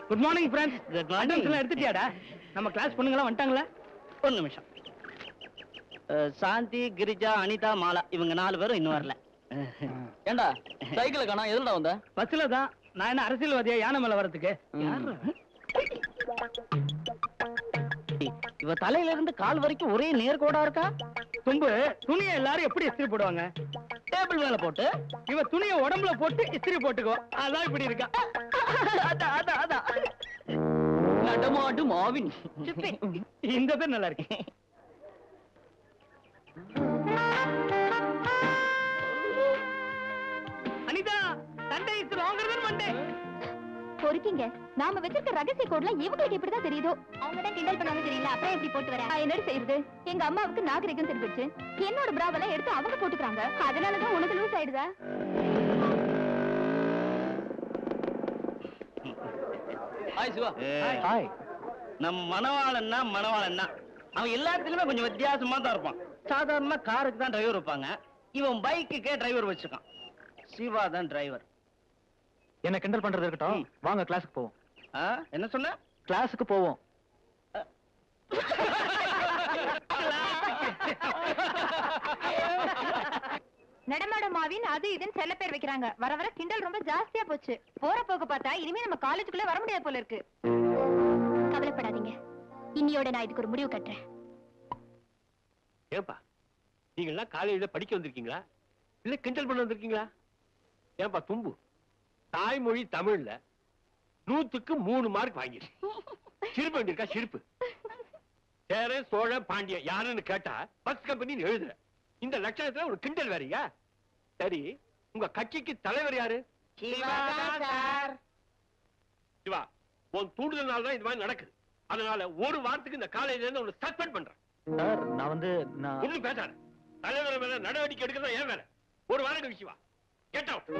Good morning friends. Good morning. எல்லாம் எடுத்துட்டியாடா? நம்ம class பொண்ணுங்களா வந்துட்டாங்களா? ஒரு நிமிஷம். சாந்தி, கிரிஜா, அனிதா, மாலா இவங்க 4 பேரும் இன்னும் வரல. ஏண்டா சைக்கிள காணா? எதுலடா வந்த? பஸ்ல தான். நான் என்ன அரசியல்வாதியா யானை மேல வரதுக்கு? இவ தலையில இருந்து கால் வரைக்கும் ஒரே நேர்கோடா இருக்கா. தும்பு துணியை எல்லாரும் எப்படி இஸ்திரி போடுவாங்க? டேபிள் மேல போட்டு. இவ துணியை உடம்புல போட்டு இஸ்திரி போட்டுக்கோ. அதான் இப்படி இருக்கா. அதான் நடமாடு மாவின். இந்த பேர் நல்லா இருக்கு. அனிதா, சண்டை இஸ் லாங்கர் தென் மண்டே. பொறுக்கீங்க. நாம வச்சிருக்க ரகசிய கோட்ல இவங்களுக்கு எப்படிதான் தெரியுதோ? அவங்க தான் கிண்டல் பண்ணாம தெரியல. அப்புறம் எப்படி போட்டு வர? என்னடி செய்யறது? எங்க அம்மாவுக்கு நாகரிகம் தெரிஞ்சிருச்சு. என்னோட பிராவெல்லாம் எடுத்து அவங்க போட்டுக்கிறாங்க. அதனாலதான் உனக்கு லூஸ் ஆயிடுதா? ஹாய் சிவா. ஹாய். நம்ம மணவாளன்னா அவன் எல்லாத்துலயுமே கொஞ்சம் வித்தியாசமா தான் இருப்பான். சாதாரண காருக்கு தான் டிரைவர் வைப்பாங்க. இவன் பைக்குக்கே டிரைவர் வச்சிருக்கான். சிவா தான் டிரைவர். என்ன கிண்டல் பண்றது இருக்கட்டும், வாங்க கிளாஸுக்கு போவோம். என்ன சொன்ன? கிளாஸுக்கு போவோம். நடமாட மாவின் அது இதுன்னு செல்ல பேர் வைக்கிறாங்க. வர வர கிண்டல் ரொம்ப ஜாஸ்தியா போச்சு. போற போக்கு பார்த்தா இனிமே நம்ம காலேஜுக்குள்ள வர முடியாது போல இருக்கு. கவலைப்படாதீங்க, இன்னியோட நான் இதுக்கு ஒரு முடிவு கட்டுறேன். ஏன்பா நீங்க எல்லாம் காலேஜ்ல படிக்க வந்திருக்கீங்களா இல்ல கிண்டல் பண்ண வந்திருக்கீங்களா? ஏன்பா தும்பு, தாய்மொழி தமிழ்ல 100க்கு 3 மார்க் வாங்கிடு. சிரிப்பு வேண்டியிருக்கா? சிரிப்பு. சேர சோழ பாண்டிய யாருன்னு கேட்டா பஸ் கம்பெனி எழுதுற. இந்த லட்சணத்துல ஒரு கிண்டல் வேறீங்க. சரி, உங்க கட்சிக்கு தலைவர் யாரு? சிவா, உன் தூண்டுதல்னால தான் இந்த மாதிரி நடக்குது. அதனால ஒரு வாரத்துக்கு இந்த காலேஜ்ல இருந்து உன்னை சஸ்பெண்ட் பண்றேன். சார், நான் ஒண்ணு பேசாத. தலைவர் மேல நடவடிக்கை எடுக்கிறதா ஏன் வேலை? ஒரு வாரம் கழிச்சு வா. Get out.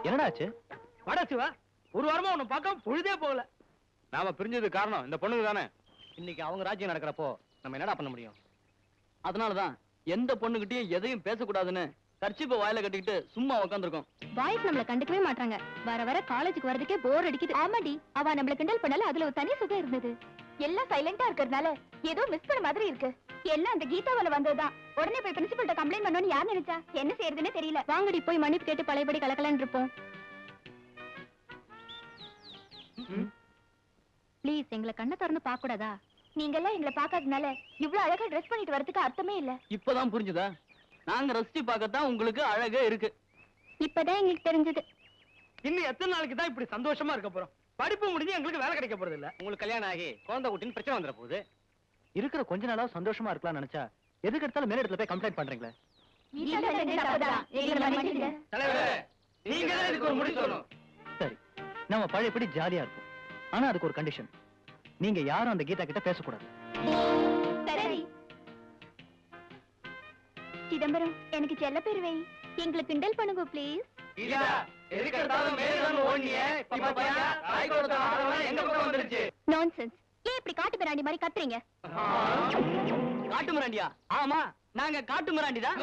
என்னடா ஆச்சு? வாடா சிவா, ஒரு வாரமா உன்னை பார்க்காம பொழுதே போகல. நாம பிரிஞ்சது காரணம் இந்த பொண்ணுங்க தானே. இன்னைக்கு அவங்க ராஜ்யம் நடக்கிறப்போ நம்ம என்னடா பண்ண முடியும்? அதனாலதான் எந்த பொண்ணுகிட்டயும் எதையும் பேசக்கூடாதுன்னு கர்ச்சிப்ப வாயில கட்டிக்கிட்டு சும்மா உட்காந்துருக்கோம். பாய்ஸ் நம்மள கண்டுக்கவே மாட்டாங்க. வர வர காலேஜுக்கு வரதுக்கே போர் அடிக்குது. ஆமாடி, அவ நம்மள கிண்டல் பண்ணல, அதுல ஒரு தனி சுகம் இருந்தது. எல்லாம் சைலண்டா இருக்கறதுனால ஏதோ மிஸ் பண்ண மாதிரி இருக்கு. எல்லாம் அந்த கீதாவால வந்ததுதான். உடனே போய் பிரின்சிபல்ட்ட கம்ப்ளைண்ட் பண்ணனும் யார் நினைச்சா? என்ன செய்யறதுன்னே தெரியல. வாங்கடி போய் மன்னிப்பு கேட்டு பழையபடி கலக்கலன்னு இருப்போம். ப்ளீஸ் எங்களை கண்ணை திறந்து பார்க்க கூடாதா? நீங்க எல்லாம் எங்களை பார்க்காதனால இவ்வளவு அழகா ட்ரெஸ் பண்ணிட்டு வரதுக்கு அர்த்தமே இல்ல. இப்பதான் புரிஞ்சுதா? நாங்க ரசிச்சு பார்க்கத்தான் உங்களுக்கு அழகே இருக்கு. இப்பதான் எங்களுக்கு தெரிஞ்சது. இன்னும் எத்தனை நாளைக்கு தான் இப்படி சந்தோஷமா இருக்க போறோம்? படிப்பு முடிஞ்சு எங்களுக்கு வேலை கிடைக்க போறது இல்ல. உங்களுக்கு கல்யாணம் ஆகி குழந்தை குட்டின்னு பிரச்சனை வந்துட போகுது. இருக்கிற கொஞ்ச நாளாவது சந்தோஷமா இருக்கலாம் நினைச்சா எதுக்கு எடுத்தாலும் மேல இடத்துல போய் கம்ப்ளைண்ட் பண்றீங்களே? சரி, நம்ம பழையபடி ஜாலியா இருக்கும். ஆனா அதுக்கு ஒரு கண்டிஷன். நீங்க யாரும் அந்த கீதா கிட்ட பேசக்கூடாது. சரி. சிதம்பரம், எனக்கு செல்ல பேர் வை. எங்களை கிண்டல் பண்ணுங்க ப்ளீஸ். நான்சென்ஸ். ஏன் இப்படி காட்டு மிராண்டி மாதிரி கத்துறீங்க? காட்டு மிராண்டியா? ஆமா, நாங்க காட்டு மிராண்டி தான்.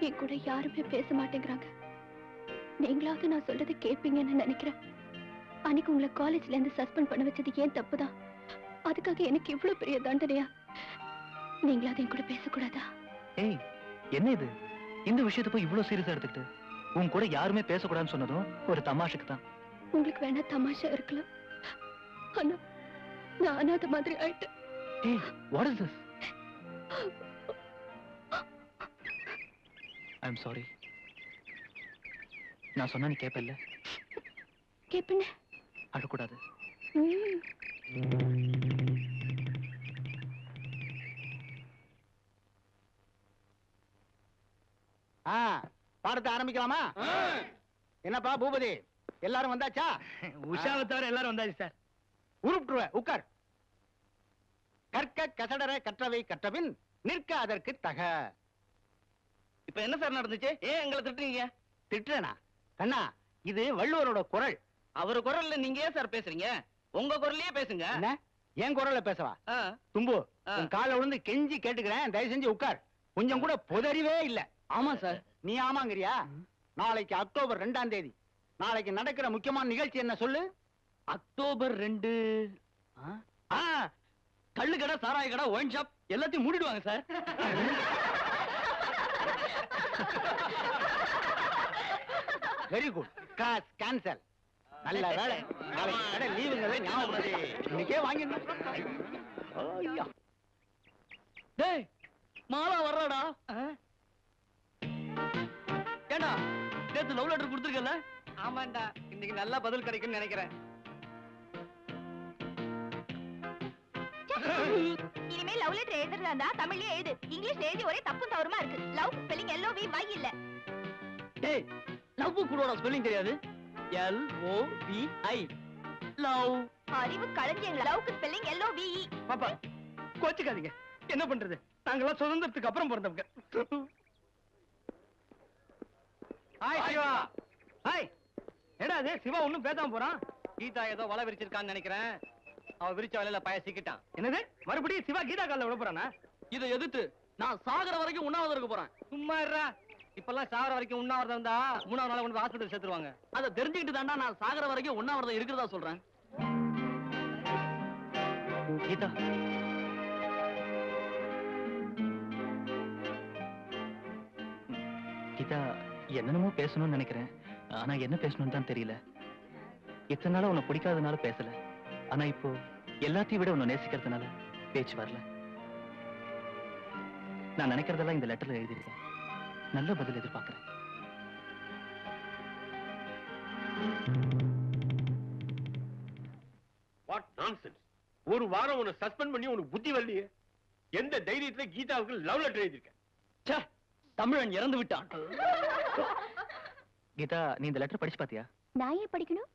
என் கூட யாருமே பேச மாட்டேங்கிறாங்க. நீங்களாவது நான் சொல்றது கேட்பீங்கன்னு நினைக்கிறேன். அன்னைக்கு உங்களை காலேஜ்ல இருந்து சஸ்பெண்ட் பண்ண வச்சது ஏன் தப்புதான். அதுக்காக எனக்கு இவ்வளவு பெரிய தண்டனையா? நீங்களாவது என் கூட பேசக்கூடாதா? ஏய், என்ன இது? இந்த விஷயத்தை போய் இவ்வளவு சீரியஸா எடுத்துக்கிட்டு உன் கூட யாருமே பேசக்கூடாதுன்னு சொன்னதும் ஒரு தமாஷுக்கு தான். உங்களுக்கு வேணா தமாஷா இருக்கலாம், ஆனா நான் அனாதை மாதிரி ஆயிட்டேன். ஏய், what is this? I'm sorry. நான் சொன்னா நீ கேப்பல்ல? கேப்பேன்னு. அழக்கூடாது. பாடத்தை ஆரம்பிக்கலாமா? என்னப்பா பூபதி, எல்லாரும் வந்தாச்சா? உஷாவை தவிர எல்லாரும் வந்தாச்சு சார். உருப்பிட்டுருவேன். உட்கார். கற்க கசடர கற்றவை கற்றபின் நிற்க அதற்கு தக. இப்ப என்ன சார் நடந்துச்சு? ஏன் எங்களை திட்டுறீங்க? திட்டுறேனா? கண்ணா, இது வள்ளுவரோட குரல். அவர் குரல்ல நீங்க ஏன் சார் பேசுறீங்க? உங்க குரல்லயே பேசுங்க. என்ன என் குரல்ல பேசவா? ஆ. தும்பு, உன் காலை விழுந்து கெஞ்சி கேட்டுக்கிறேன், தயவு செஞ்சு உட்கார். கொஞ்சம் கூட புதறிவே இல்ல. ஆமா சார். நீ ஆமாங்கிறியா? நாளைக்கு அக்டோபர் 2ஆம் தேதி நாளைக்கு நடக்கிற முக்கியமான நிகழ்ச்சி என்ன சொல்லு? அக்டோபர் 2 கள்ளு கடை, சாராய கடை, ஒயின் ஷாப் எல்லாத்தையும் மூடிடுவாங்க sir. Very good. Class cancel. நல்ல வேலை. நாளைக்கு கடை லீவுங்கிறத ஞாபகப்படுத்தி இன்னைக்கே வாங்கிடணும். ஐயா, டேய் மாலா வர்றாடா. ஏண்டா நேத்து லவ் லெட்டர் கொடுத்துருக்கல? ஆமாண்டா, இன்னைக்கு நல்லா பதில் கிடைக்கும்னு நினைக்கிறேன். இனிமே லவ் லெட்டர் எழுதுறதா தமிழ்லயே எழுது. இங்கிலீஷ்ல எழுதி ஒரே தப்பும் தவறுமா இருக்கு. லவ் ஸ்பெல்லிங் LOVY இல்ல. டேய் லவ் கூடோட ஸ்பெல்லிங் தெரியாது? LOVI love. அறிவு களஞ்சியங்களா? லவ்க்கு ஸ்பெல்லிங் LOVE. பாப்பா கோச்சுக்காதீங்க. என்ன பண்றது, நாங்கெல்லாம் சுதந்திரத்துக்கு அப்புறம் பிறந்தவங்க. ஹாய் சிவா. ஹாய். என்னடா அது, சிவா ஒண்ணும் பேசாம போறான்? கீதா ஏதோ வலை விரிச்சிருக்கான்னு நினைக்கிறேன். அவ விரிச்ச வலையில பய சிக்கிட்டான். என்னது, மறுபடியும் சிவா கீதா கால்ல விட போறானா? இதை எதிர்த்து நான் சாகர வரைக்கும் உண்ணாவிரதம் இருக்க போறேன். சும்மா இருடா. இப்பெல்லாம் சாவர வரைக்கும் உண்ணாவிரதம் வந்தா 3ஆவது நாள் கொண்டு ஹாஸ்பிடல் சேர்த்துருவாங்க. அதை தெரிஞ்சுக்கிட்டு தாண்டா நான் சாகர வரைக்கும் உண்ணாவிரதம் இருக்கிறதா சொல்றேன். கீதா, கீதா, என்னென்னமோ பேசணும்னு நினைக்கிறேன். ஆனா என்ன பேசணும்னு தான் தெரியல. இத்தனை நாளா உன்னை பிடிக்காதனால பேசல. ஆனா இப்போ எல்லாத்தையும் விட உன்னை நேசிக்கிறதுனால பேச்சு வரல. நான் நினைக்கிறதெல்லாம் இந்த லெட்டர்ல எழுதியிருக்கேன். நல்ல பதில் எதிர்பார்க்கிறேன். What nonsense. ஒரு வாரம் உன்னை சஸ்பெண்ட் பண்ணி உனக்கு புத்தி வரலையே. எந்த தைரியத்துல கீதாவுக்கு லவ் லெட்டர் எழுதியிருக்க? ச்சே, தமிழன் இறந்து விட்டான். கீதா, நீ இந்த லெட்டர் படிச்சு பாத்தியா? நான் ஏன் படிக்கணும்?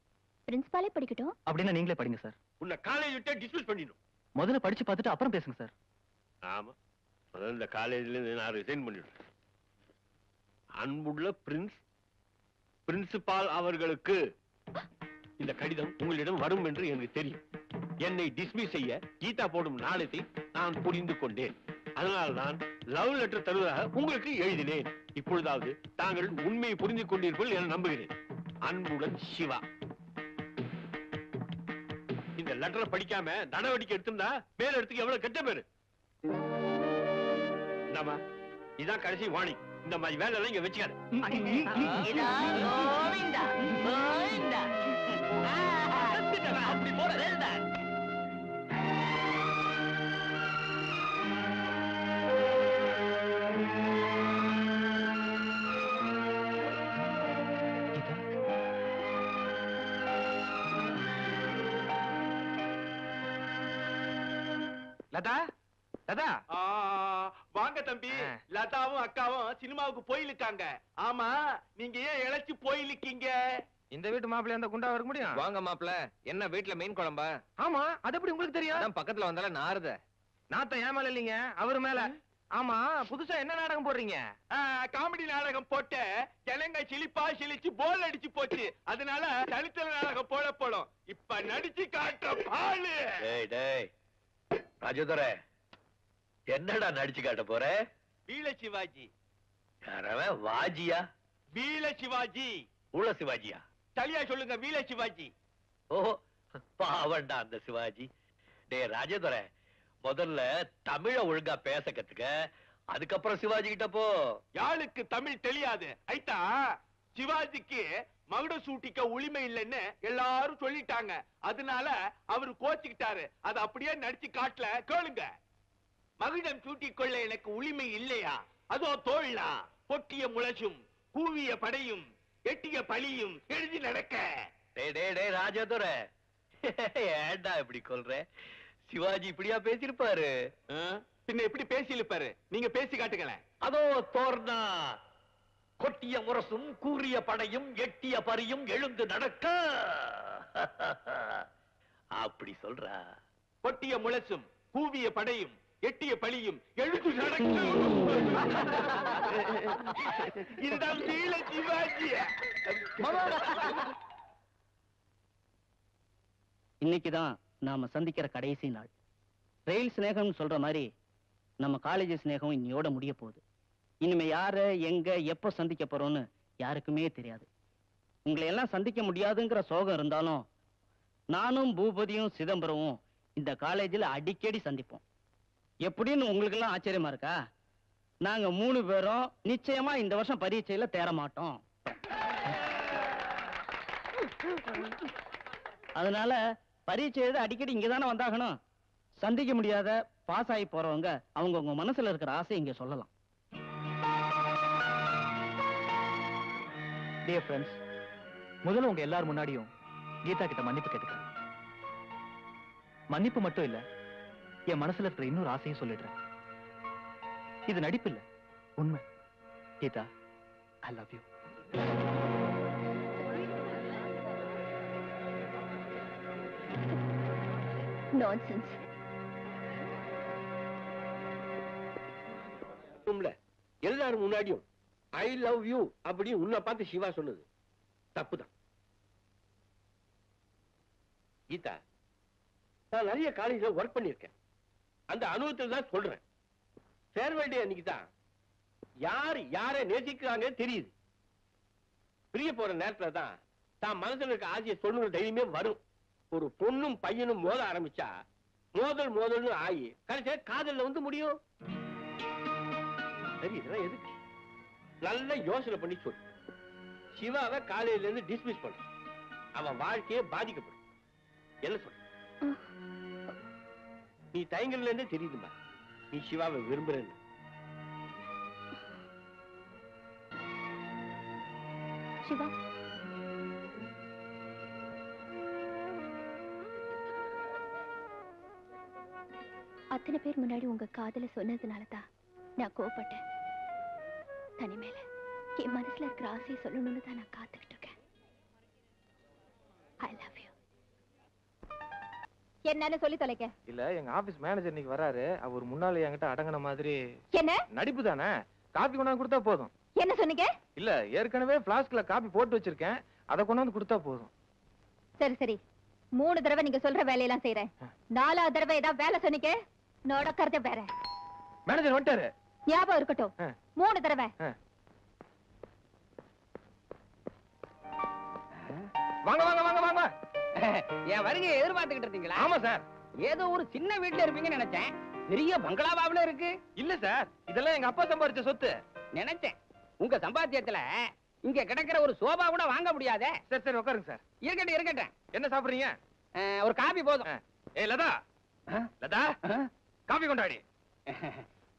பிரின்சிபாலே படிக்கட்டும். அப்படின்னா நீங்களே படிங்க சார். உன்னை காலேஜ் விட்டே டிஸ்மிஸ் பண்ணிடும். முதல்ல படிச்சு பார்த்துட்டு அப்புறம் பேசுங்க சார். ஆமா, முதல்ல இந்த காலேஜ்ல இருந்து நான் ரிசைன் பண்ணிடுறேன். அன்புள்ள பிரின்சிபால் அவர்களுக்கு இந்த கடிதம் உங்களிடம் வரும் என்று எனக்கு தெரியும். என்னை டிஸ்மிஸ் செய்ய கீதா போடும் நாளத்தை நான் புரிந்து கொண்டேன். அதனால்தான் லவ் லெட்டர் தருவதாக உங்களுக்கு எழுதினேன். இப்பொழுதாவது தாங்கள் உண்மையை புரிந்து கொண்டீர்கள் என நம்புகிறேன். அன்புடன் சிவா. இந்த லெட்டரை படிக்காம நடவடிக்கை எடுத்திருந்தா மேல இடத்துக்கு எவ்வளவு கெட்ட பேரு. இதான் கடைசி வாணி. இந்த மாதிரி வேலை எல்லாம் இங்க வச்சுக்காது. அப்படி போட லதா, லதா. வாங்க தம்பி. லதாவும் அக்காவும் சினிமாவுக்கு போயிருக்காங்க. ஆமா, நீங்க ஏன் இழைச்சு போயிருக்கீங்க? இந்த வீட்டு மாப்பிள்ளை அந்த குண்டா இருக்க முடியும்? வாங்க மாப்பிள்ள. என்ன வீட்டுல மீன் குழம்பா? ஆமா, அது எப்படி உங்களுக்கு தெரியும்? அதான் பக்கத்துல வந்தால நாறுத. நாத்தம் ஏன் மேல இல்லீங்க, அவரு மேல. ஆமா, புதுசா என்ன நாடகம் போடுறீங்க? காமெடி நாடகம் போட்டு ஜனங்க சிலிப்பா சிலிச்சு போல் அடிச்சு போச்சு. அதனால தனித்தல நாடகம் போடும். இப்ப நடிச்சு காட்டுற பாலு. ராஜதுர, என்னடா நடிச்சு காட்ட போற? வீல சிவாஜி. யாரவன் வாஜியா? வீல சிவாஜி. உள்ள சிவாஜியா? சரியா சொல்லுங்க, வீல சிவாஜி. ஓஹோ, பாவண்டா அந்த சிவாஜி. டே ராஜதுர, முதல்ல தமிழ ஒழுங்கா பேச கத்துக்க, அதுக்கப்புறம் சிவாஜி கிட்ட போ. யாளுக்கு தமிழ் தெரியாது. ஐட்டா சிவாஜிக்கு மகுட சூட்டிக்க உரிமை இல்லைன்னு எல்லாரும் சொல்லிட்டாங்க. அதனால அவரு கோச்சுக்கிட்டாரு. அது அப்படியே நடிச்சு காட்டல. கேளுங்க. மகுடம் சூட்டிக்கொள்ள எனக்கு உரிமை இல்லையா? அதோ தோழா பொட்டிய முளசும் கூவிய படையும் எட்டிய பழியும் எழுதி நடக்க. டே ராஜதுர, ஏண்டா இப்படி கொல்ற? சிவாஜி இப்படியா பேசிருப்பாரு? பின்ன எப்படி பேசியிருப்பாரு? நீங்க பேசி காட்டுங்களேன். அதோ தோர்னா கொட்டிய முரசும் கூறிய படையும் எட்டிய பரியும் எழுந்து நடக்க. அப்படி சொல்றா. கொட்டிய முளசும் கூவிய படையும் எட்டிய பழியும் எழுந்து நடக்கும். இதுதான் வீர சிவாஜி. இன்னைக்குதான் நாம சந்திக்கிற கடைசி நாள். ரயில் சிநேகம் சொல்ற மாதிரி நம்ம காலேஜ் சிநேகம் இன்னையோட முடிய போகுது. இனிமே யார எங்க எப்ப சந்திக்க போறோம்னு யாருக்குமே தெரியாது. உங்களை எல்லாம் சந்திக்க முடியாதுங்கிற சோகம் இருந்தாலும் நானும் பூபதியும் சிதம்பரமும் இந்த காலேஜில் அடிக்கடி சந்திப்போம். எப்படின்னு உங்களுக்கு எல்லாம் ஆச்சரியமா இருக்கா? நாங்க 3 பேரும் நிச்சயமா இந்த வருஷம் பரீட்சையில தேர மாட்டோம். அதனால பரீட்சை எழுத அடிக்கடி இங்கதானே வந்தாகணும். சந்திக்க முடியாத பாஸ் ஆகி போறவங்க அவங்க உங்க மனசுல இருக்கிற ஆசை இங்க சொல்லலாம். டியர் ஃப்ரெண்ட்ஸ், முதல்ல உங்க எல்லாரும் முன்னாடியும் கீதா கிட்ட மன்னிப்பு கேட்டுக்கிறேன். மன்னிப்பு மட்டும் இல்ல, என் மனசுல இருக்கிற இன்னொரு ஆசையும் சொல்லிடுறேன். இது நடிப்பு இல்ல, உண்மை. Geeta, I love you. Nonsense. எல்லாரும் முன்னாடியும் ஐ லவ் யூ அப்படி உன்னை பார்த்து சிவா சொன்னது தப்புதான். கீதா, நான் நிறைய காலேஜ்ல ஒர்க் பண்ணிருக்கேன். அந்த அனுபவத்தில் தான் சொல்றேன். ஃபேர்வெல் டே அன்னைக்கு தான் யார் யாரை நேசிக்கிறாங்க தெரியுது. பிரிய போற நேரத்துல தான் தான் மனசுல இருக்க ஆசையை சொல்லுற தைரியமே வரும். ஒரு பொண்ணும் பையனும் மோத ஆரம்பிச்சா மோதல்னு ஆகி கடைசியா காதல்ல வந்து முடியும். சரி, இதெல்லாம் எதுக்கு? நல்ல யோசனை பண்ணி சொல்லு. சிவாவை காலையில இருந்து டிஸ்மிஸ் பண்ணு. அவன் வாழ்க்கையே பாதிக்கப்படும். என்ன சொல்லு? நீ தயங்கல இருந்தே தெரியுதுமா நீ சிவாவை விரும்புறன்னு. சிவா, அத்தனை பேர் முன்னாடி உங்க காதல சொன்னதுனாலதான் நான் கோவப்பட்டேன். தனிமேல என் மனசுல இருக்கிற ஆசையை சொல்லணும்னு தான் நான் காத்துக்கிட்டு இருக்கேன். ஐ லவ் யூ. என்னன்னு சொல்லி தொலைக்க? இல்ல, எங்க ஆபீஸ் மேனேஜர் இன்னைக்கு வராரு. அவர் முன்னால என்கிட்ட அடங்கின மாதிரி. என்ன நடிப்பு தானே? காபி கொண்டாந்து கொடுத்தா போதும். என்ன சொன்னீங்க? இல்ல, ஏற்கனவே பிளாஸ்க்ல காபி போட்டு வச்சிருக்கேன். அதை கொண்டாந்து கொடுத்தா போதும். சரி சரி, 3 தடவை நீங்க சொல்ற வேலையெல்லாம் செய்யறேன். 4ஆவது தடவை ஏதாவது வேலை சொன்னீங்க நடக்கிறத வேற. மேனேஜர் வந்துட்டாரு. ஞாபகம் இருக்கட்டும். 3 தடவை. வாங்க வாங்க வாங்க வாங்க. என் வருகையை எதிர்பார்த்துக்கிட்டு இருந்தீங்களா? ஆமா சார். ஏதோ ஒரு சின்ன வீட்டுல இருப்பீங்கன்னு நினைச்சேன். பெரிய பங்களாவாவில இருக்கு. இல்ல சார், இதெல்லாம் எங்க அப்பா சம்பாதிச்ச சொத்து. நினைச்சேன். உங்க சம்பாத்தியத்துல இங்க கிடக்கிற ஒரு சோபா கூட வாங்க முடியாதே. சரி சரி, உட்காருங்க சார். இருக்கட்டும் இருக்கட்டும். என்ன சாப்பிடுறீங்க? ஒரு காபி போதும். ஏய் லதா, லதா, காபி கொண்டாடி.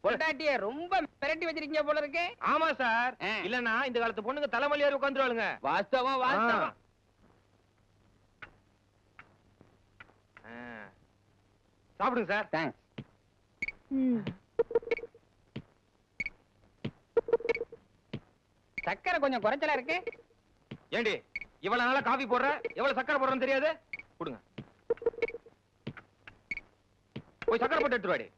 பொண்டாட்டிய ரொம்ப மிரட்டி வச்சிருக்கீங்க போல இருக்கு. ஆமா சார். இல்லன்னா இந்த காலத்து பொண்ணுங்க தலைமலையாரி உட்காந்துருவாளுங்க. வாஸ்தவம் வாஸ்தவம். சாப்பிடுங்க சார். தேங்க்ஸ். சக்கரை கொஞ்சம் குறைச்சலா இருக்கு. ஏண்டி இவ்வளவு நாளா காபி போடுற, எவ்வளவு சக்கரை போடுறன்னு தெரியாது? கொடுங்க. போய் சக்கரை போட்டு எடுத்துருவாடி.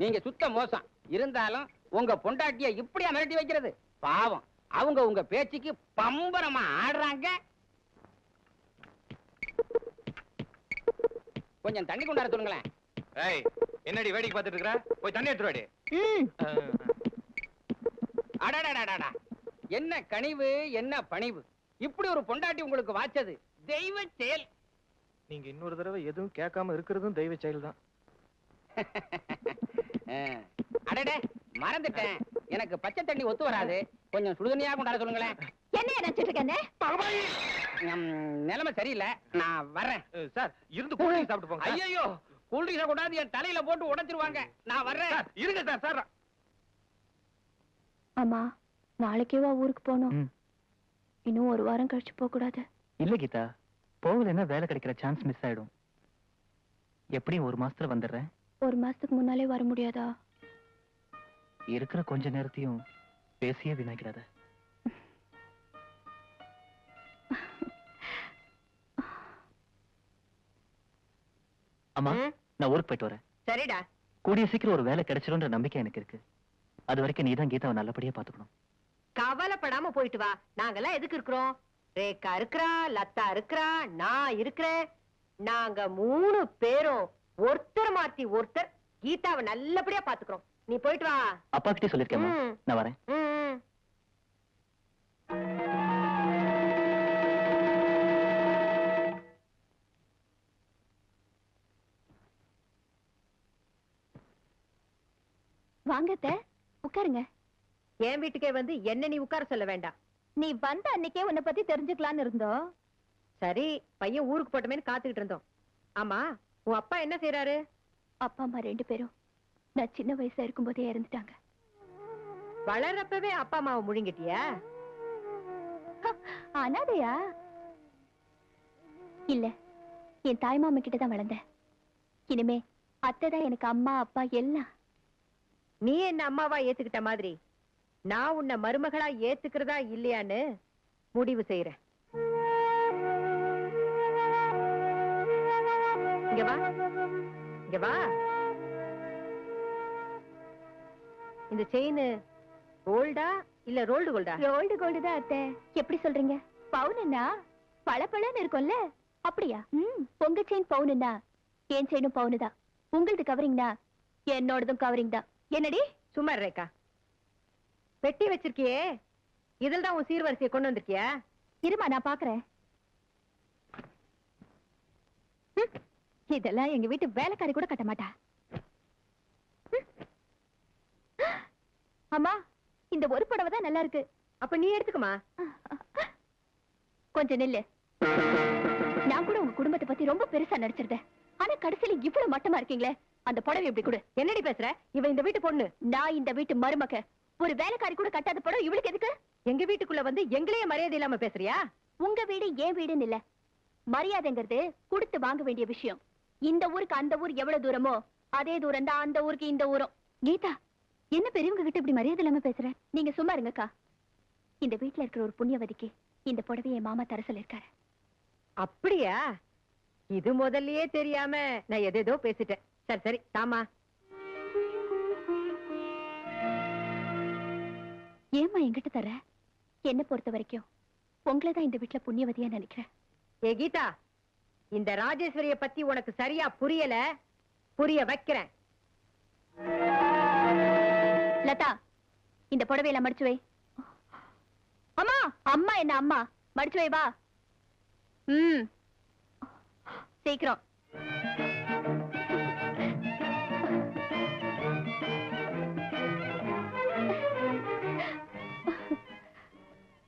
நீங்க சுத்த மோசம். இருந்தாலும் உங்க பொண்டாட்டிய இப்படியா மிரட்டி வைக்கிறது? பாவம், அவங்க உங்க பேச்சுக்கு பம்பரமா ஆடுறாங்க. கொஞ்சம் தண்ணி கொண்டாட சொல்லுங்களேன். ஏய், என்னடி வேடிக்கை பார்த்துட்டு இருக்கற? போய் தண்ணி எடுத்துருவாடி. அடடடடடா, என்ன கனிவு, என்ன பணிவு. இப்படி ஒரு பொண்டாட்டி உங்களுக்கு வாச்சது தெய்வ செயல். நீங்க இன்னொரு தடவை எதுவும் கேட்காம இருக்கிறதும் தெய்வ செயல் தான். அடடே, மறந்துட்டேன். எனக்கு பச்சை தண்ணி ஒத்து வராது. கொஞ்சம் சுடுதண்ணியா கொண்டாட சொல்லுங்களேன். என்ன நினைச்சிட்டு இருக்கேன்? நிலைமை சரியில்லை, நான் வர்றேன். சார், இருந்து கூல்ட்ரிங்க் சாப்பிட்டு போங்க. ஐயோ, கூல்ட்ரிங்ஸை கொண்டாந்து என் தலையில போட்டு உடைச்சிருவாங்க. நான் வர்றேன். இருங்க சார். சார், அம்மா, நாளைக்கேவா ஊருக்கு போகணும்? இன்னும் 1 வாரம் கழிச்சு போக கூடாது? இல்ல கீதா, போகலன்னா வேலை கிடைக்கிற சான்ஸ் மிஸ் ஆயிடும். எப்படியும் 1 மாசத்துல வந்துடுறேன். 1 மாசத்துக்கு முன்னாலே வர முடியாதா? இருக்கிற கொஞ்ச நேரத்தையும் பேசியே வீணாக்கிறாத. அம்மா நான் ஊருக்கு போயிட்டு வரேன். சரிடா. கூடிய சீக்கிரம் ஒரு வேலை கிடைச்சிரும்ன்ற நம்பிக்கை எனக்கு இருக்கு. அது வரைக்கும் நீதான் கீதாவை நல்லபடியா பாத்துக்கணும். கவலைப்படாம போயிட்டு வா. நாங்கெல்லாம் எதுக்கு இருக்கிறோம்? ரேகா இருக்கிறா, லதா இருக்கிறா, நான் இருக்கிறேன். நாங்க 3 பேரும் ஒருத்தர் மாத்தி ஒருத்தர் கீதாவை நல்லபடியா பாத்துக்கிறோம். நீ போயிட்டு வா. அப்பா கிட்டே சொல்லிருக்கேன். நான் வரேன். வாங்க அத்தை, உட்காருங்க. என் வீட்டுக்கே வந்து என்ன நீ உட்கார சொல்ல வேண்டாம். நீ வந்த அன்னைக்கே உன்னை பத்தி தெரிஞ்சுக்கலான்னு இருந்தோம். சரி, பையன் ஊருக்கு போட்டமேன்னு காத்துக்கிட்டு இருந்தோம். ஆமா, உன் அப்பா என்ன செய்யறாரு? அப்பா அம்மா 2 பேரும் நான் சின்ன வயசா இருக்கும்போதே இறந்துட்டாங்க. வளர்றப்பவே அப்பா அம்மாவை முழுங்கிட்டியா? அனாதையா? இல்ல, என் தாய் மாமா கிட்டதான் வளர்ந்தேன். இனிமே அத்தைதான் எனக்கு அம்மா அப்பா எல்லாம். நீ என்ன அம்மாவா ஏத்துக்கிட்ட மாதிரி நான் உன்னை மருமகளா ஏத்துக்கிறதா இல்லையான்னு முடிவு செய்யறேன். இங்க வா, இங்க வா. இந்த செயின் கோல்டா இல்ல ரோல்டு கோல்டா? ரோல்டு கோல்டு தான் அத்தை. எப்படி சொல்றீங்க? பவுனுன்னா பளபளன்னு இருக்கும்ல, அப்படியா? உங்க செயின் பவுனுன்னா என் செயினும் பவுனு தான். உங்களது கவரிங்னா என்னோடதும் கவரிங் தான். என்னடி? சும்மா ரேகா, பெட்டி வச்சிருக்கியே, இதில் தான் உன் சீர்வரிசையை கொண்டு வந்திருக்கியா? இருமா, நான் பாக்குறேன். இதெல்லாம் எங்க வீட்டு வேலைக்காரி கூட கட்ட மாட்டா. அம்மா, இந்த ஒரு புடவை தான் நல்லா இருக்கு. அப்ப நீ எடுத்துக்கமா. கொஞ்சம் நெல்லு. நான் கூட உங்க குடும்பத்தை பத்தி ரொம்ப பெருசா நடிச்சிருந்தேன். ஆனா கடைசியில இவ்வளவு மட்டமா இருக்கீங்களே. அந்த புடவை எப்படி கொடு. என்னடி பேசுற? இவ இந்த வீட்டு பொண்ணு. நான் இந்த வீட்டு மருமக. ஒரு வேலைக்காரி கூட கட்டாத புடவை இவளுக்கு எதுக்கு? எங்க வீட்டுக்குள்ள வந்து எங்களையே மரியாதை இல்லாம பேசுறியா? உங்க வீடு ஏன் வீடுன்னு இல்ல, மரியாதைங்கிறது கொடுத்து வாங்க வேண்டிய விஷயம். இந்த ஊருக்கு அந்த ஊர் எவ்வளவு தூரமோ அதே தூரம் தான் அந்த ஊருக்கு இந்த ஊரும். கீதா, என்ன பெரியவங்க கிட்ட இப்படி மரியாதை இல்லாம பேசுற? நீங்க சும்மா இருங்கக்கா. இந்த வீட்டுல இருக்கிற ஒரு புண்ணியவதிக்கு இந்த புடவை என் மாமா தர சொல்லிருக்காரு. அப்படியா? இது முதல்லயே தெரியாம நான் எதேதோ பேசிட்டேன். சரி சரி தாமா. ஏமா என்கிட்ட தர? என்ன பொறுத்த வரைக்கும் உங்களைதான் இந்த வீட்டுல புண்ணியவதியா நினைக்கிறேன். ஏ கீதா, இந்த ராஜேஸ்வரிய பத்தி உனக்கு சரியா புரியல, புரிய வைக்கிறேன். லதா, இந்த புடவையில மடிச்சு வை. அம்மா, அம்மா என்ன அம்மா? மடிச்சு வை, வா. சீக்கிரம்.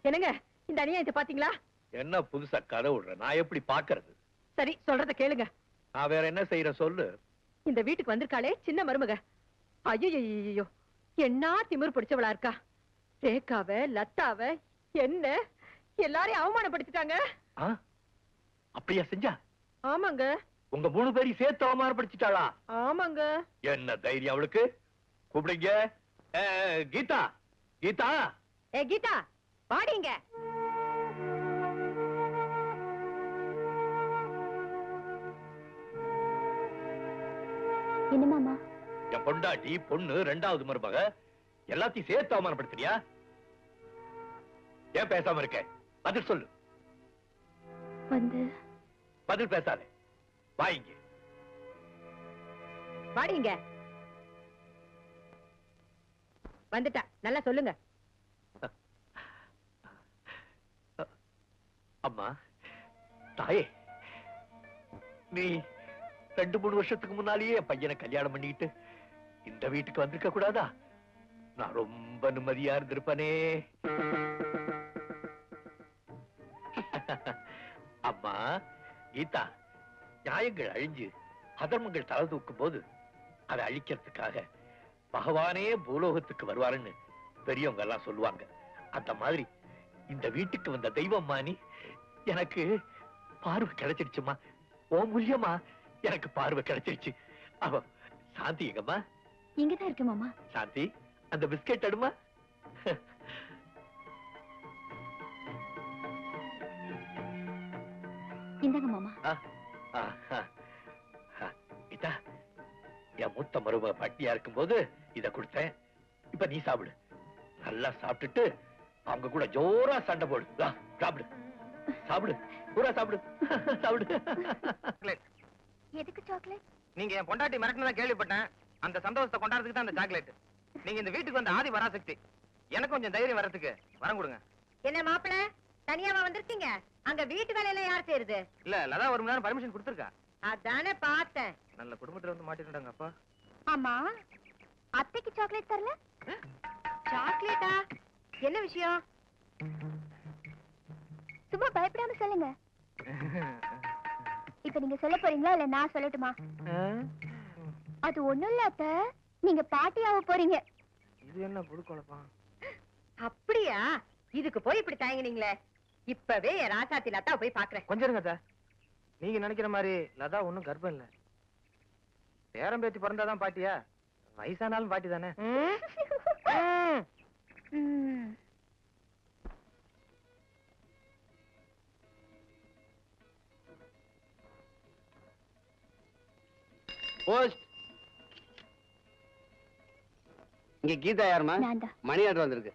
என்னங்க, இந்த அநியாயத்தை பாத்தீங்களா? என்ன புதுசா கதை விடுற? நான் எப்படி பாக்குறது? சரி, சொல்றத கேளுங்க. நான் வேற என்ன செய்யற சொல்லு. இந்த வீட்டுக்கு வந்திருக்காளே சின்ன மருமக, ஐயோ என்ன திமிரு பிடிச்சவளா இருக்கா. ரேகாவ, லத்தாவ, என்ன எல்லாரையும் அவமானப்படுத்திட்டாங்க. அப்படியா செஞ்சா? ஆமாங்க. உங்க 3 பேரையும் சேர்த்து அவமானப்படுத்திட்டாளா? ஆமாங்க. என்ன தைரியம் அவளுக்கு? கூப்பிடுங்க. கீதா, கீதா. ஏ கீதா, பாடிங்க. என்ன மாமா? என் பொண்டாட்டி, பொண்ணு, 2வது மருமக எல்லாத்தையும் சேர்த்து அவமானப்படுத்துறியா? ஏன் பேசாம இருக்க? பதில் சொல்லு. பதில் பேசாத. வாங்க. பாடிங்க. வந்துட்டா, நல்லா சொல்லுங்க. அம்மா, தாயே, நீ 2-3 வருஷத்துக்கு முன்னாலேயே என் பையனை கல்யாணம் பண்ணிக்கிட்டு இந்த வீட்டுக்கு வந்திருக்க கூடாதா? நான் ரொம்ப நிம்மதியா இருந்திருப்பனே. அம்மா கீதா, நியாயங்கள் அழிஞ்சு அதர்மங்கள் தலை தூக்கும் போது அதை அழிக்கிறதுக்காக பகவானே பூலோகத்துக்கு வருவாருன்னு பெரியவங்க எல்லாம் சொல்லுவாங்க. அந்த மாதிரி இந்த வீட்டுக்கு வந்த தெய்வம் மாணி எனக்கு பார்வை கிடைச்சிருச்சுமா. ஓ மூலியமா எனக்கு பார்வை கிடைச்சிருச்சு. அவ சாந்தி எங்கம்மா? இங்கதான் இருக்கு மாமா. சாந்தி, அந்த பிஸ்கெட் அடுமா. இந்தாங்க மாமா. என் மூத்த மருமக பட்டியா இருக்கும்போது இத கொடுத்தேன். இப்ப நீ சாப்பிடு. நல்லா சாப்பிட்டுட்டு அவங்க கூட ஜோரா சண்டை போடு. வா, சாப்பிடு சாப்பிடு, பூரா சாப்பிடு சாப்பிடு. எதுக்கு சாக்லேட்? நீங்க என் பொண்டாட்டி மிரட்டினதா கேள்விப்பட்டேன். அந்த சந்தோஷத்தை கொண்டாடுறதுக்கு தான் அந்த சாக்லேட். நீங்க இந்த வீட்டுக்கு வந்த ஆதி வராசக்தி. எனக்கு கொஞ்சம் தைரியம் வர்றதுக்கு வரம் கொடுங்க. என்ன மாப்பிள தனியாவா வந்திருக்கீங்க? அங்க வீட்டு வேலையில யார் செய்யுது? இல்ல லதா ஒரு மணி நேரம் பர்மிஷன் கொடுத்துருக்கா. அதானே பார்த்தேன். நல்ல குடும்பத்துல வந்து மாட்டிக்கிட்டாங்க அப்பா. ஆமா, அத்தைக்கு சாக்லேட் தரல? சாக்லேட்டா? என்ன விஷயம்? சும்மா பயப்படாம சொல்லுங்க. இப்ப நீங்க சொல்ல போறீங்களா இல்ல நான் சொல்லட்டுமா? அது ஒண்ணும் இல்ல அத்தை, நீங்க பாட்டியாவ போறீங்க. இது என்ன புது குழப்பம்? அப்படியா? இதுக்கு போய் இப்படி தயங்குனீங்களே. இப்பவே என் ராசாத்தி லதா போய் பாக்குறேன். கொஞ்சம் இருங்க அத்தை. நீங்க நினைக்கிற மாதிரி லதா ஒண்ணும் கர்ப்பம் இல்ல. பேரம் பேத்தி பிறந்தாதான் பாட்டியா? வயசானாலும் பாட்டி தானே. போஸ்ட். இங்க கீதா யாருமா? நான்தான். மணி ஆர்டர் வந்திருக்கு.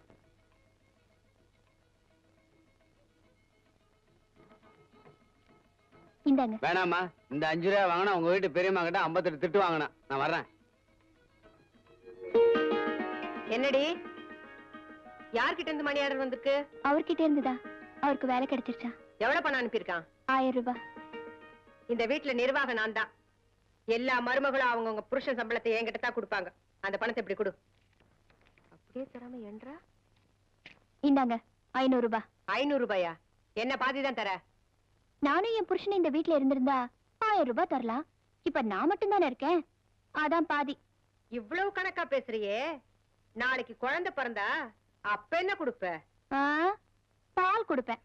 இந்தாங்க. வேணாமா, இந்த 5 ரூபாய் வாங்கினா உங்க வீட்டு பெரியம்மா கிட்ட 58 திட்டு வாங்கினா. நான் வர்றேன். என்னடி யார்கிட்ட இருந்து மணி ஆர்டர் வந்திருக்கு? அவர்கிட்ட இருந்துதா? அவருக்கு வேலை கிடைச்சிருச்சா? எவ்வளவு பணம் அனுப்பியிருக்கான்? 1000 ரூபாய். இந்த வீட்டுல நிர்வாகம் நான் தான். எல்லா மருமகளும் அவங்கவுங்க புருஷன் சம்பளத்தை என்கிட்ட தான் கொடுப்பாங்க. அந்த பணத்தை இப்படி கொடு. அப்படியே தராம என்றா? இந்தாங்க 500 ரூபாய். 500 ரூபாயா? என்ன பாதி தான் தர? நானும் என் புருஷன் இந்த வீட்ல இருந்திருந்தா 1000 ரூபாய் தரலாம். இப்ப நான் மட்டும் தானே இருக்கேன், அதான் பாதி. இவ்வளவு கணக்கா பேசுறியே. நாளைக்கு குழந்தை பிறந்தா அப்ப என்ன கொடுப்ப? பால் கொடுப்பேன்.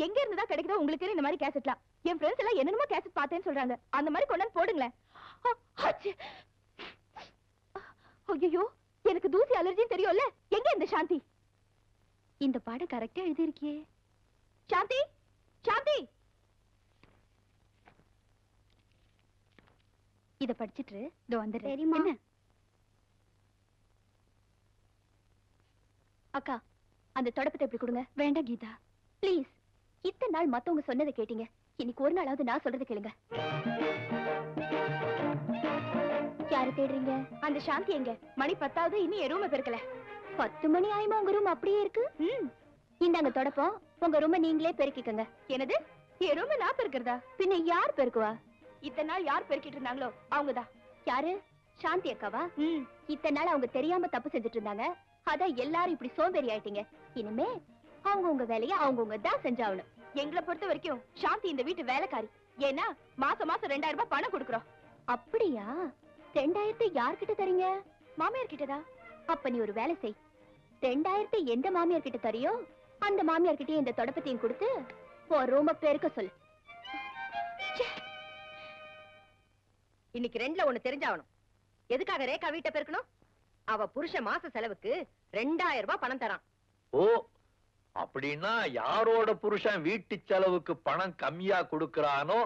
எங்க இருந்துதான் கிடைக்குதோ உங்களுக்கு இந்த மாதிரி கேசட்லாம்? என் ஃப்ரெண்ட்ஸ் எல்லாம் என்னென்னமோ கேசட் பார்த்தேன்னு சொல்றாங்க. அந்த மாதிரி கொண்டாந்து போடுங்களேன். ஐயோ, எனக்கு தூசி அலர்ஜின்னு தெரியும்ல. எங்க இந்த சாந்தி? இந்த பாடம் கரெக்டா எழுதி இருக்கியே. சாந்தி, சாந்தி, இத படிச்சிட்டு இதோ வந்துடுறேன். என்ன அக்கா, அந்த தொடப்பத்தை எப்படி கொடுங்க. வேண்டாம் கீதா, ப்ளீஸ். இத்தனை நாள் மத்தவங்க சொன்னதை கேட்டீங்க, இன்னைக்கு ஒரு நாளாவது நான் சொல்றதை கேளுங்க. யாரு தேடுறீங்க? அந்த சாந்தி எங்க? மணி 10ஆவது, இன்னும் என் ரூம பெருக்கல. 10 மணி ஆயுமா உங்க ரூம் அப்படியே இருக்கு? இந்தாங்க தொடப்பம், உங்க ரூம நீங்களே பெருக்கிக்கங்க. என்னது? என் ரூம நான் பெருக்கிறதா? பின்ன யார் பெருக்குவா? இத்தனை நாள் யார் பெருக்கிட்டு இருந்தாங்களோ அவங்கதான். யாரு? சாந்தி அக்காவா? இத்தனை நாள் அவங்க தெரியாம தப்பு செஞ்சுட்டு இருந்தாங்க. அதான் எல்லாரும் இப்படி சோம்பேறி ஆயிட்டீங்க. இனிமே அவங்க உங்க வேலையை அவங்கவுங்க தான் செஞ்சாகணும். எங்களை பொறுத்த வரைக்கும் சாந்தி இந்த வீட்டு வேலைக்காரி. ஏன்னா மாசம் மாசம் 2000 ரூபாய் பணம் கொடுக்குறோம். அப்படியா? 2000 யார்கிட்ட தரீங்க? மாமியார் கிட்டதா? அப்ப நீ ஒரு வேலை செய். 2000 எந்த மாமியார் கிட்ட தரியோ அந்த மாமியார் கிட்டே இந்த தொடப்பத்தையும் கொடுத்து ஒரு ரூம பெருக்க சொல்லு. இன்னைக்கு 2ல 1 தெரிஞ்சாகணும். எதுக்காக ரேகா வீட்டை பெருக்கணும்? அவ புருஷ மாச செலவுக்கு 2000 ரூபாய் பணம் தரான். ஓ, அப்படின்னா யாரோட புருஷன் வீட்டு செலவுக்கு பணம் கம்மியா கொடுக்கறானோ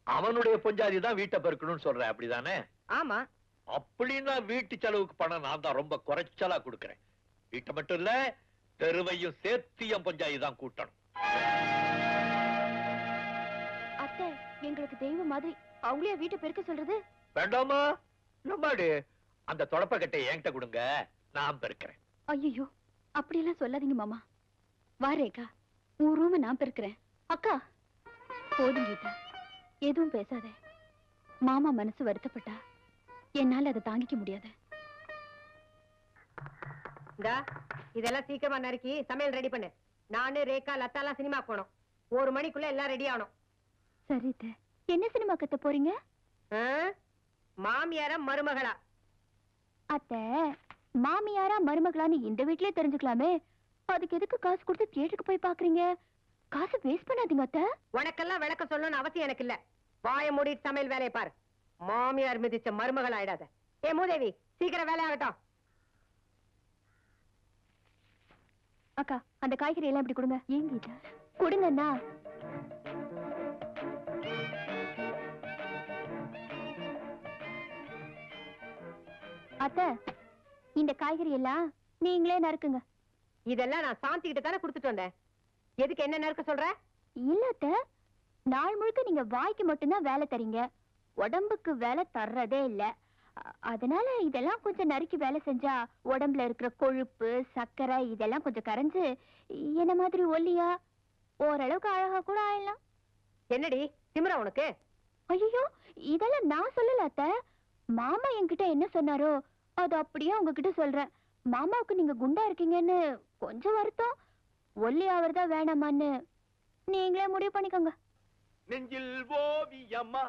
அவனுடைய பொஞ்சாதி தான் வீட்டை பெருக்கணும்னு சொல்றேன், அப்படிதானே? ஆமா. அப்படின்னா வீட்டு செலவுக்கு பணம் நான் தான் ரொம்ப குறைச்சலா கொடுக்கறேன். வீட்டை மட்டும் இல்ல, தெருவையும் சேர்த்து என் பொஞ்சாதி தான் கூட்டணும். அத்தை, எங்களுக்கு தெய்வம் மாதிரி அவங்களே வீட்டை பெருக்க சொல்றது. வேண்டாமா? நம்மாடு அந்த தொடப்பக்கட்டை என்கிட்ட கொடுங்க, நான் பெருக்கிறேன். ஐயோ, அப்படியெல்லாம் சொல்லாதீங்க மாமா. வா ரேகா, உன் ரூம நான் பெருக்கிறேன். அக்கா போதும் கீதா, எதுவும் பேசாத. மாமா மனசு வருத்தப்பட்டா என்னால அதை தாங்கிக்க முடியாது. இதெல்லாம் சீக்கிரமா நறுக்கி சமையல் ரெடி பண்ணு. நானு ரேகா லத்தாலாம் சினிமா போனோம். 1 மணிக்குள்ள எல்லாம் ரெடி ஆகணும். சரி. என்ன சினிமா கத்த போறீங்க? மாமியாரா மருமகளா? அத்தை, மாமியாரா மருமகளான்னு இந்த வீட்லயே தெரிஞ்சுக்கலாமே. அதுக்கு எதுக்கு காசு கொடுத்து தியேட்டருக்கு போய் பாக்குறீங்க? காசு வேஸ்ட் பண்ணாதீங்க அத்தை. உனக்கெல்லாம் விளக்க சொல்லணும்னு அவசியம் எனக்கு இல்ல. வாய மூடிட்டு சமையல் வேலையை பாரு. மாமியார் மிதிச்ச மருமகள் ஆயிடாத. ஏ மூதேவி, சீக்கிரம் வேலை ஆகட்டும். அக்கா அந்த காய்கறி எல்லாம் இப்படி கொடுங்க. ஏன் கீதா? கொடுங்கண்ணா. அத்தை, இந்த காய்கறி எல்லாம் நீங்களே நறுக்குங்க. இதெல்லாம் நான் சாந்தி கிட்ட தானே கொடுத்துட்டு வந்தேன். எதுக்கு என்ன நறுக்க சொல்ற? இல்ல அத்தை, நாள் முழுக்க நீங்க வாய்க்கு மட்டும்தான் வேலை தரீங்க, உடம்புக்கு வேலை தர்றதே இல்ல. அதனால இதெல்லாம் கொஞ்சம் நறுக்கி வேலை செஞ்சா உடம்புல இருக்கிற கொழுப்பு சர்க்கரை இதெல்லாம் கொஞ்சம் கரைஞ்சு என்ன மாதிரி ஒல்லியா ஓரளவுக்கு அழகா கூட ஆயிடலாம். என்னடி திமிரா உனக்கு? ஐயோ, இதெல்லாம் நான் சொல்லல அத்தை. மாமா என்கிட்ட என்ன சொன்னாரோ அது அப்படியே உங்ககிட்ட சொல்றேன். மாமாவுக்கு நீங்க குண்டா இருக்கீங்கன்னு கொஞ்சம் வருத்தம், ஒல்லி ஆவறதா வேணாமான்னு நீங்களே முடிவு பண்ணிக்கோங்க. நெஞ்சில் ஓவியம்மா.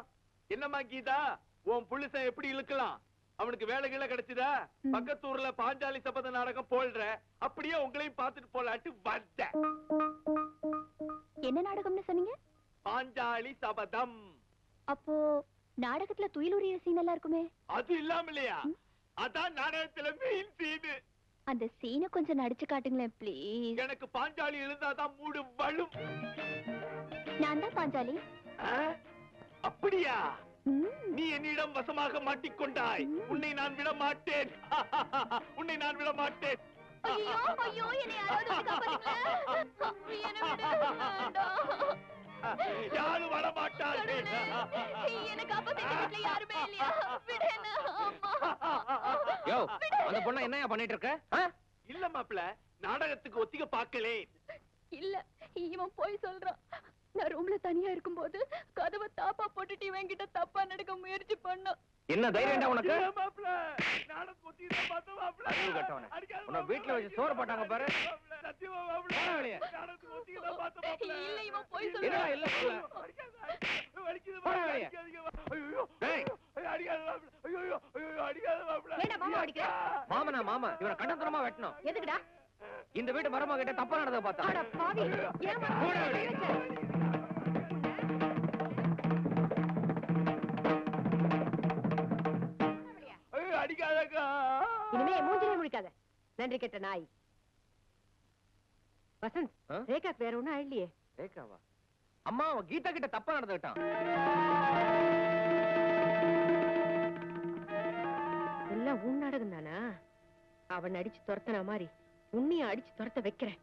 என்னம்மா கீதா, உன் புள்ளிசன் எப்படி இழுக்கலாம்? அவனுக்கு வேலை கீழ கிடைச்சதா? பக்கத்தூர்ல பாஞ்சாலி சபத நாடகம் போல்ற, அப்படியே உங்களையும் பார்த்துட்டு போலாட்டு வந்தேன். என்ன நாடகம்னு சொன்னீங்க? பாஞ்சாலி சபதம். அப்போ நாடகத்துல துயிலுரிய சீன் எல்லாம் இருக்குமே, அது இல்லாம இல்லையா? அதான் நாடகத்துல மெயின் சீனு. அந்த சீனை கொஞ்சம் நடிச்சு காட்டுங்களேன் ப்ளீஸ். எனக்கு பாஞ்சாலி எழுந்தாதான் மூடு வழும். நான் தான் பாஞ்சாலி. அப்படியா? நீ என்னிடம் வசமாக மாட்டிக்கொண்டாய். உன்னை நான் விட மாட்டேன். உன்னை நான் விட மாட்டேன். ஐயோ ஐயோ, என்னை யாராவது வந்து காப்பாத்துங்களேன். என்னை விடு, வேண்டாம். யாரும் வர மாட்டார்கள். என்னை காப்பாத்த வீட்டுல யாருமே இல்லையா? விடுன்னு அம்மா. யோ, அந்த பொண்ணை என்னையா பண்ணிட்டு இருக்க? இல்ல மாப்பிள்ள, நாடகத்துக்கு ஒத்திக பார்க்கலே. இல்ல, இவன் போய் சொல்றான். நான் ரூம்ல தனியா இருக்கும்போது கதவை தாப்பா போட்டுட்டு இவன் கிட்ட தப்பா நடக்க முயற்சி பண்ண. என்ன தைரியம்டா உனக்கு? மாப்பிள்ள, நாடகத்துக்கு ஒத்திக பார்த்த மாப்பிள்ள. அறிவு கட்டவனே. உன்னை வீட்டுல வச்சு சோறு போட்டாங்க பாரு. சத்தியமா மாப்பிள்ள, நாடகத்துக்கு ஒத்திக பார்த்த மாப்பிள்ள. இல்ல, இவன் போய் இல்ல சொல்றான். இல்ல வலிக்குது மாப்பிள்ள. ஐயோ, டேய், அடிக்காத மாப்பிள்ள. ஐயோ ஐயோ, அடிக்காத மாப்பிள்ள. ஏண்டா மாமா அடிக்கிற? மாமனா மாமா இவனை கண்டத்தனமா வெட்டணும். எதுக்குடா? இந்த வீட்டு மருமக கிட்ட தப்பா நடந்தத பார்த்தா. அட பாவி, ஏமா போடா வெளிய. ஐயோ, அடிக்காதக்கா. இனிமே மூஞ்சிலே முழிக்காத, நன்றி கெட்ட நாய். வசந்த், ரேகாக்கு வேற ஒண்ணும் ஆயிடலையே? ரேகாவா? அம்மா, அவன் கீதா கிட்ட தப்பா நடந்துட்டான். எல்லாம் உன் நாடகம் தானா? அவன் அடிச்சு துரத்தன மாதிரி உன்னையும் அடிச்சு துரத்த வைக்கிறேன்.